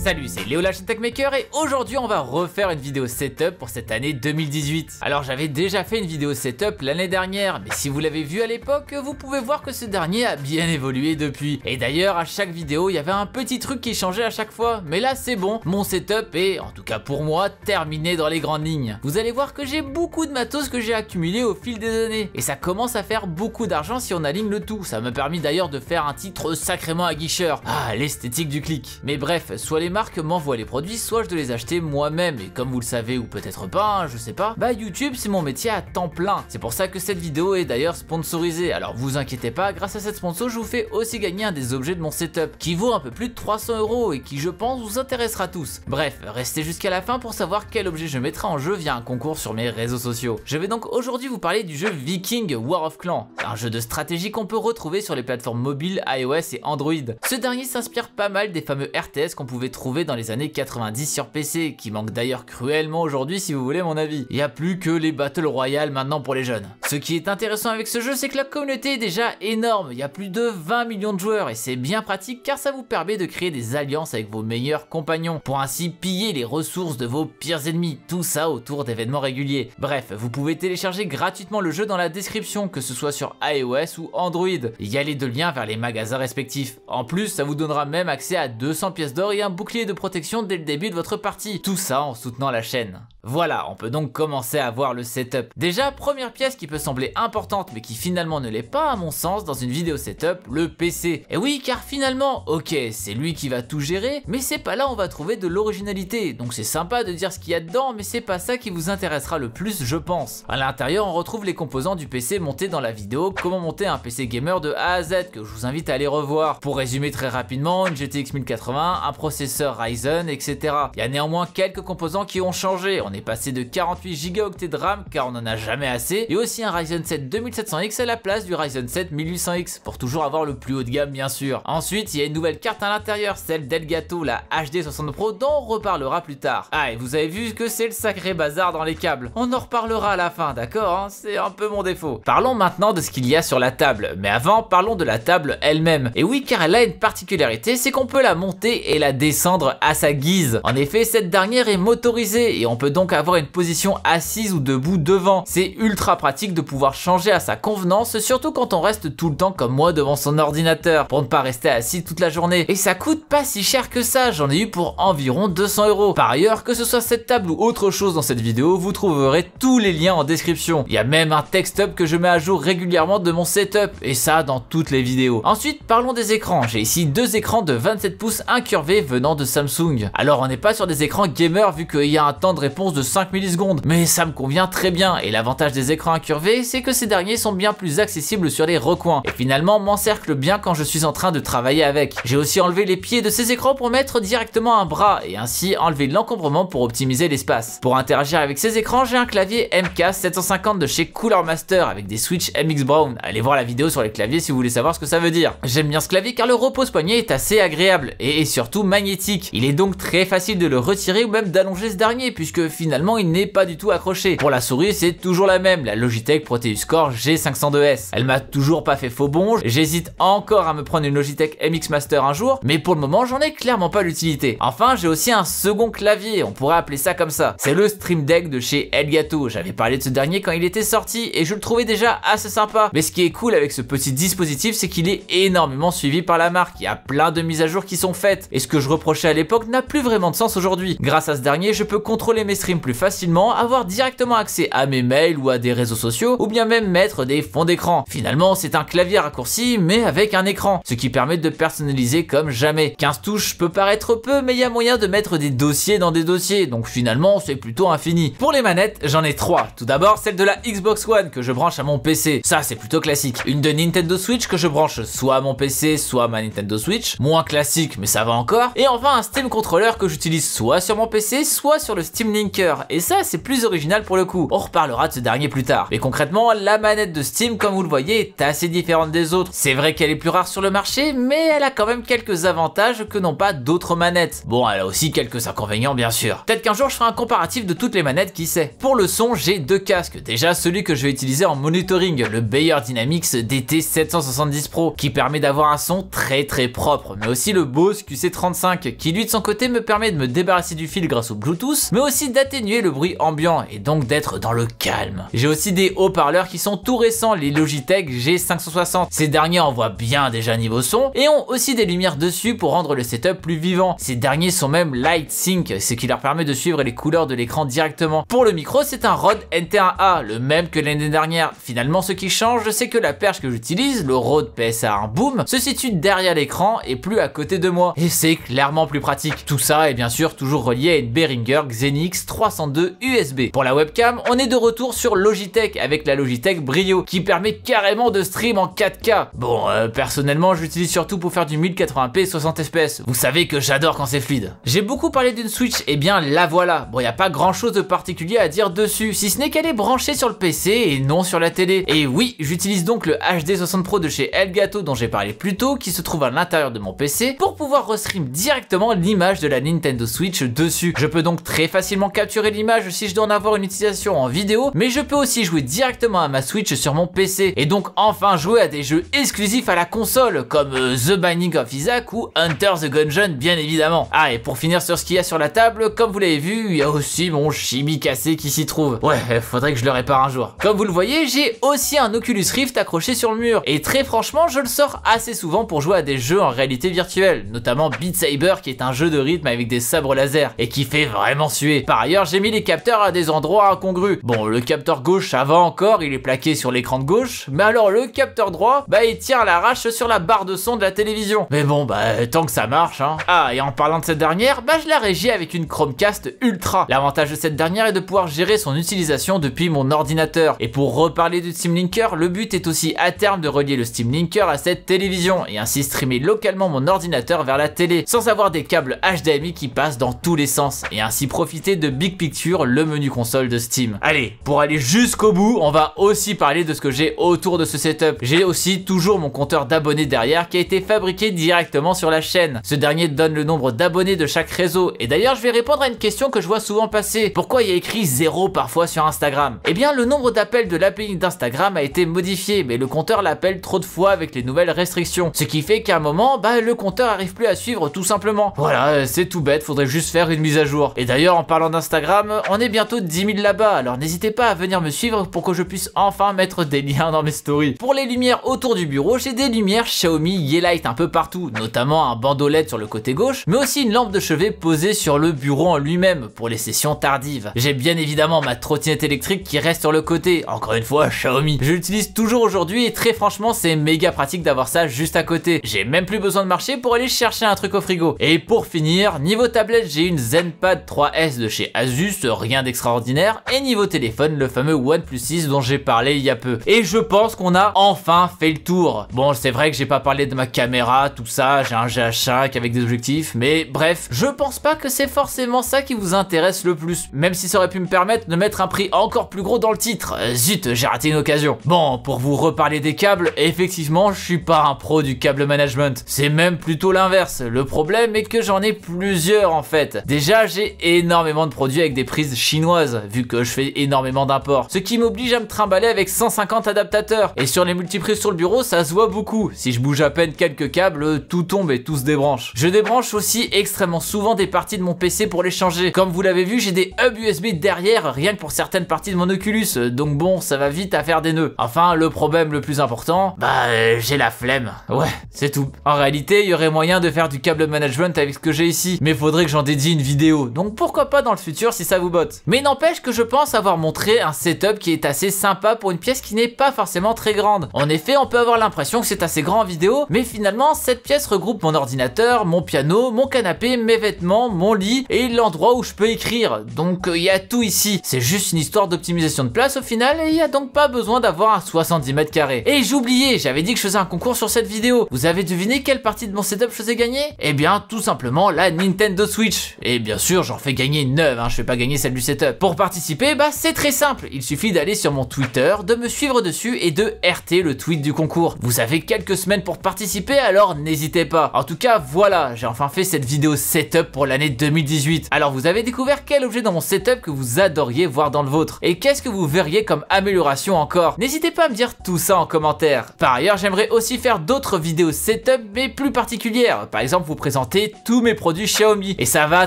Salut, c'est Léo la chaîne Techmaker et aujourd'hui on va refaire une vidéo setup pour cette année 2018. Alors j'avais déjà fait une vidéo setup l'année dernière, mais si vous l'avez vu à l'époque, vous pouvez voir que ce dernier a bien évolué depuis. Et d'ailleurs à chaque vidéo il y avait un petit truc qui changeait à chaque fois, mais là c'est bon, mon setup est, en tout cas pour moi, terminé dans les grandes lignes. Vous allez voir que j'ai beaucoup de matos que j'ai accumulé au fil des années, et ça commence à faire beaucoup d'argent si on aligne le tout. Ça m'a permis d'ailleurs de faire un titre sacrément aguicheur. Ah, l'esthétique du clic. Mais bref, soit les marques m'envoient les produits, soit je dois les acheter moi-même, et comme vous le savez ou peut-être pas, hein, je sais pas, bah YouTube c'est mon métier à temps plein. C'est pour ça que cette vidéo est d'ailleurs sponsorisée, alors vous inquiétez pas, grâce à cette sponsor je vous fais aussi gagner un des objets de mon setup, qui vaut un peu plus de 300 € et qui je pense vous intéressera tous. Bref, restez jusqu'à la fin pour savoir quel objet je mettrai en jeu via un concours sur mes réseaux sociaux. Je vais donc aujourd'hui vous parler du jeu Viking War of Clans, un jeu de stratégie qu'on peut retrouver sur les plateformes mobiles iOS et Android. Ce dernier s'inspire pas mal des fameux RTS qu'on pouvait trouver dans les années 90 sur PC, qui manquent d'ailleurs cruellement aujourd'hui si vous voulez mon avis. Il n'y a plus que les Battle Royale maintenant pour les jeunes. Ce qui est intéressant avec ce jeu, c'est que la communauté est déjà énorme, il y a plus de 20 millions de joueurs et c'est bien pratique car ça vous permet de créer des alliances avec vos meilleurs compagnons, pour ainsi piller les ressources de vos pires ennemis, tout ça autour d'événements réguliers. Bref, vous pouvez télécharger gratuitement le jeu dans la description, que ce soit sur iOS ou Android. Il y a les deux liens vers les magasins respectifs. En plus, ça vous donnera même accès à 200 pièces d'or et un bouclier de protection dès le début de votre partie. Tout ça en soutenant la chaîne. Voilà, on peut donc commencer à voir le setup. Déjà, première pièce qui peut sembler importante mais qui finalement ne l'est pas à mon sens dans une vidéo setup, le PC. Et oui, car finalement, ok, c'est lui qui va tout gérer, mais c'est pas là où on va trouver de l'originalité. Donc c'est sympa de dire ce qu'il y a dedans, mais c'est pas ça qui vous intéressera le plus, je pense. À l'intérieur, on retrouve les composants du PC montés dans la vidéo comment monter un PC gamer de A à Z, que je vous invite à aller revoir. Pour résumer très rapidement, une GTX 1080, un processeur Ryzen, etc. Il y a néanmoins quelques composants qui ont changé. On est passé de 48 Go de RAM car on en a jamais assez, et aussi un Ryzen 7 2700X à la place du Ryzen 7 1800X pour toujours avoir le plus haut de gamme bien sûr. Ensuite il y a une nouvelle carte à l'intérieur, celle d'Elgato, la HD 60 Pro, dont on reparlera plus tard. Ah, et vous avez vu que c'est le sacré bazar dans les câbles, on en reparlera à la fin, d'accord hein, c'est un peu mon défaut. Parlons maintenant de ce qu'il y a sur la table, mais avant parlons de la table elle-même. Et oui, car elle a une particularité, c'est qu'on peut la monter et la descendre à sa guise. En effet, cette dernière est motorisée et on peut donc avoir une position assise ou debout devant. C'est ultra pratique de pouvoir changer à sa convenance, surtout quand on reste tout le temps comme moi devant son ordinateur, pour ne pas rester assis toute la journée. Et ça coûte pas si cher que ça, j'en ai eu pour environ 200 €. Par ailleurs, que ce soit cette table ou autre chose dans cette vidéo, vous trouverez tous les liens en description. Il y a même un text-up que je mets à jour régulièrement de mon setup, et ça dans toutes les vidéos. Ensuite, parlons des écrans. J'ai ici deux écrans de 27 pouces incurvés venant de Samsung. Alors on n'est pas sur des écrans gamer vu qu'il y a un temps de réponse de 5 millisecondes, mais ça me convient très bien, et l'avantage des écrans incurvés, c'est que ces derniers sont bien plus accessibles sur les recoins, et finalement m'encerclent bien quand je suis en train de travailler avec. J'ai aussi enlevé les pieds de ces écrans pour mettre directement un bras, et ainsi enlever l'encombrement pour optimiser l'espace. Pour interagir avec ces écrans, j'ai un clavier MK750 de chez Cooler Master avec des switches MX Brown. Allez voir la vidéo sur les claviers si vous voulez savoir ce que ça veut dire. J'aime bien ce clavier car le repose-poignet est assez agréable, et surtout magnétique. Il est donc très facile de le retirer ou même d'allonger ce dernier, puisque finalement il n'est pas du tout accroché. Pour la souris, c'est toujours la même, la Logitech Proteus Core G502S. Elle m'a toujours pas fait faux bon, j'hésite encore à me prendre une Logitech MX Master un jour, mais pour le moment j'en ai clairement pas l'utilité. Enfin, j'ai aussi un second clavier, on pourrait appeler ça comme ça. C'est le Stream Deck de chez Elgato. J'avais parlé de ce dernier quand il était sorti et je le trouvais déjà assez sympa. Mais ce qui est cool avec ce petit dispositif, c'est qu'il est énormément suivi par la marque. Il y a plein de mises à jour qui sont faites, et ce que je reprochais à l'époque n'a plus vraiment de sens aujourd'hui. Grâce à ce dernier, je peux contrôler mes streams plus facilement, avoir directement accès à mes mails ou à des réseaux sociaux, ou bien même mettre des fonds d'écran. Finalement, c'est un clavier raccourci, mais avec un écran, ce qui permet de personnaliser comme jamais. 15 touches peut paraître peu, mais il y a moyen de mettre des dossiers dans des dossiers, donc finalement, c'est plutôt infini. Pour les manettes, j'en ai 3. Tout d'abord, celle de la Xbox One que je branche à mon PC. Ça, c'est plutôt classique. Une de Nintendo Switch que je branche soit à mon PC, soit à ma Nintendo Switch. Moins classique, mais ça va encore. Et enfin, un Steam Controller que j'utilise soit sur mon PC, soit sur le Steam Link. Linker, et ça c'est plus original pour le coup, on reparlera de ce dernier plus tard. Mais concrètement, la manette de Steam, comme vous le voyez, est assez différente des autres. C'est vrai qu'elle est plus rare sur le marché, mais elle a quand même quelques avantages que n'ont pas d'autres manettes. Bon, elle a aussi quelques inconvénients bien sûr. Peut-être qu'un jour je ferai un comparatif de toutes les manettes, qui sait. Pour le son, j'ai deux casques. Déjà celui que je vais utiliser en monitoring, le Beyer Dynamics DT770 Pro, qui permet d'avoir un son très propre, mais aussi le Bose QC35, qui lui de son côté me permet de me débarrasser du fil grâce au Bluetooth, mais aussi d'atténuer le bruit ambiant, et donc d'être dans le calme. J'ai aussi des haut-parleurs qui sont tout récents, les Logitech G560. Ces derniers envoient bien déjà niveau son, et ont aussi des lumières dessus pour rendre le setup plus vivant. Ces derniers sont même Light Sync, ce qui leur permet de suivre les couleurs de l'écran directement. Pour le micro, c'est un Rode NT1A, le même que l'année dernière. Finalement, ce qui change, c'est que la perche que j'utilise, le Rode PSA1 Boom, se situe derrière l'écran et plus à côté de moi. Et c'est clairement plus pratique. Tout ça est bien sûr toujours relié à une Behringer Xenix 302 USB. Pour la webcam, on est de retour sur Logitech avec la Logitech Brio, qui permet carrément de stream en 4K. Bon, personnellement, j'utilise surtout pour faire du 1080p et 60 fps. Vous savez que j'adore quand c'est fluide. J'ai beaucoup parlé d'une Switch, et bien la voilà. Bon, y a pas grand chose de particulier à dire dessus, si ce n'est qu'elle est branchée sur le PC et non sur la télé. Et oui, j'utilise donc le HD 60 Pro de chez Elgato dont j'ai parlé plus tôt, qui se trouve à l'intérieur de mon PC, pour pouvoir restream directement l'image de la Nintendo Switch dessus. Je peux donc très facilement capturer l'image si je dois en avoir une utilisation en vidéo, mais je peux aussi jouer directement à ma Switch sur mon PC, et donc enfin jouer à des jeux exclusifs à la console, comme The Binding of Isaac ou Hunter the Gungeon bien évidemment. Ah, et pour finir sur ce qu'il y a sur la table, comme vous l'avez vu, il y a aussi mon Chibi cassé qui s'y trouve. Ouais, faudrait que je le répare un jour. Comme vous le voyez, j'ai aussi un Oculus Rift accroché sur le mur, et très franchement, je le sors assez souvent pour jouer à des jeux en réalité virtuelle, notamment Beat Saber, qui est un jeu de rythme avec des sabres laser, et qui fait vraiment suer. Par ailleurs, j'ai mis les capteurs à des endroits incongrus. Bon, le capteur gauche, ça va encore, il est plaqué sur l'écran de gauche, mais alors le capteur droit, bah il tient à l'arrache sur la barre de son de la télévision. Mais bon, bah tant que ça marche, hein. Ah, et en parlant de cette dernière, bah je la régie avec une Chromecast Ultra. L'avantage de cette dernière est de pouvoir gérer son utilisation depuis mon ordinateur. Et pour reparler du Steam Linker, le but est aussi à terme de relier le Steam Linker à cette télévision, et ainsi streamer localement mon ordinateur vers la télé, sans avoir des câbles HDMI qui passent dans tous les sens, et ainsi profiter de Big Picture, le menu console de Steam. Allez, pour aller jusqu'au bout, on va aussi parler de ce que j'ai autour de ce setup. J'ai aussi toujours mon compteur d'abonnés derrière, qui a été fabriqué directement sur la chaîne. Ce dernier donne le nombre d'abonnés de chaque réseau, et d'ailleurs je vais répondre à une question que je vois souvent passer. Pourquoi il y a écrit 0 parfois sur Instagram? Eh bien le nombre d'appels de l'API d'Instagram a été modifié, mais le compteur l'appelle trop de fois avec les nouvelles restrictions, ce qui fait qu'à un moment, bah le compteur arrive plus à suivre tout simplement. Voilà, c'est tout bête, faudrait juste faire une mise à jour. Et d'ailleurs en parlant d'Instagram, on est bientôt 10 000 là-bas, alors n'hésitez pas à venir me suivre pour que je puisse enfin mettre des liens dans mes stories. Pour les lumières autour du bureau, j'ai des lumières Xiaomi Yeelight un peu partout, notamment un bandeau LED sur le côté gauche, mais aussi une lampe de chevet posée sur le bureau en lui-même pour les sessions tardives. J'ai bien évidemment ma trottinette électrique qui reste sur le côté, encore une fois Xiaomi. Je l'utilise toujours aujourd'hui et très franchement c'est méga pratique d'avoir ça juste à côté. J'ai même plus besoin de marcher pour aller chercher un truc au frigo. Et pour finir, niveau tablette, j'ai une ZenPad 3S de chez Asus, rien d'extraordinaire, et niveau téléphone, le fameux OnePlus 6 dont j'ai parlé il y a peu. Et je pense qu'on a enfin fait le tour. Bon, c'est vrai que j'ai pas parlé de ma caméra, tout ça, j'ai un GH5 avec des objectifs, mais bref, je pense pas que c'est forcément ça qui vous intéresse le plus, même si ça aurait pu me permettre de mettre un prix encore plus gros dans le titre. Zut, j'ai raté une occasion. Bon, pour vous reparler des câbles, effectivement, je suis pas un pro du câble management. C'est même plutôt l'inverse. Le problème est que j'en ai plusieurs en fait. Déjà, j'ai énormément de produits avec des prises chinoises, vu que je fais énormément d'imports, ce qui m'oblige à me trimballer avec 150 adaptateurs. Et sur les multiprises sur le bureau, ça se voit beaucoup. Si je bouge à peine quelques câbles, tout tombe et tout se débranche. Je débranche aussi extrêmement souvent des parties de mon PC pour les changer. Comme vous l'avez vu, j'ai des hubs USB derrière, rien que pour certaines parties de mon Oculus, donc bon, ça va vite à faire des nœuds. Enfin, le problème le plus important, bah j'ai la flemme. Ouais, c'est tout. En réalité, il y aurait moyen de faire du câble management avec ce que j'ai ici, mais faudrait que j'en dédie une vidéo, donc pourquoi pas dans le futur si ça vous botte. Mais n'empêche que je pense avoir montré un setup qui est assez sympa pour une pièce qui n'est pas forcément très grande. En effet, on peut avoir l'impression que c'est assez grand en vidéo, mais finalement, cette pièce regroupe mon ordinateur, mon piano, mon canapé, mes vêtements, mon lit et l'endroit où je peux écrire. Donc il y a tout ici. C'est juste une histoire d'optimisation de place au final, et il n'y a donc pas besoin d'avoir un 70 mètres carrés. Et j'oubliais, j'avais dit que je faisais un concours sur cette vidéo. Vous avez deviné quelle partie de mon setup je faisais gagner? Eh bien, tout simplement la Nintendo Switch. Et bien sûr, j'en fais gagner une neuve, hein, je fais pas gagner celle du setup. Pour participer, bah c'est très simple, il suffit d'aller sur mon Twitter, de me suivre dessus et de RT le tweet du concours. Vous avez quelques semaines pour participer, alors n'hésitez pas. En tout cas, voilà, j'ai enfin fait cette vidéo setup pour l'année 2018. Alors vous avez découvert quel objet dans mon setup que vous adoriez voir dans le vôtre? Et qu'est-ce que vous verriez comme amélioration encore? N'hésitez pas à me dire tout ça en commentaire. Par ailleurs, j'aimerais aussi faire d'autres vidéos setup mais plus particulières. Par exemple, vous présenter tous mes produits Xiaomi. Et ça va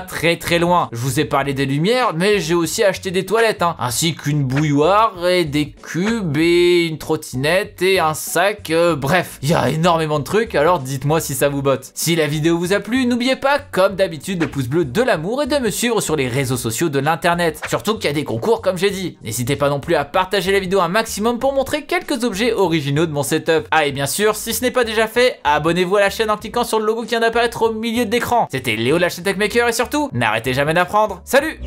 très loin. Je vous ai parlé des lumières, mais j'ai aussi acheté des toilettes, hein, ainsi qu'une bouilloire et des cubes et une trottinette et un sac. Bref, il y a énormément de trucs, alors dites-moi si ça vous botte. Si la vidéo vous a plu, n'oubliez pas, comme d'habitude, le pouce bleu de l'amour et de me suivre sur les réseaux sociaux de l'internet. Surtout qu'il y a des concours comme j'ai dit. N'hésitez pas non plus à partager la vidéo un maximum pour montrer quelques objets originaux de mon setup. Ah et bien sûr, si ce n'est pas déjà fait, abonnez-vous à la chaîne en cliquant sur le logo qui vient d'apparaître au milieu de l'écran. C'était Léo de la chaîne Techmaker et surtout, n'arrêtez jamais d'apprendre. Salut!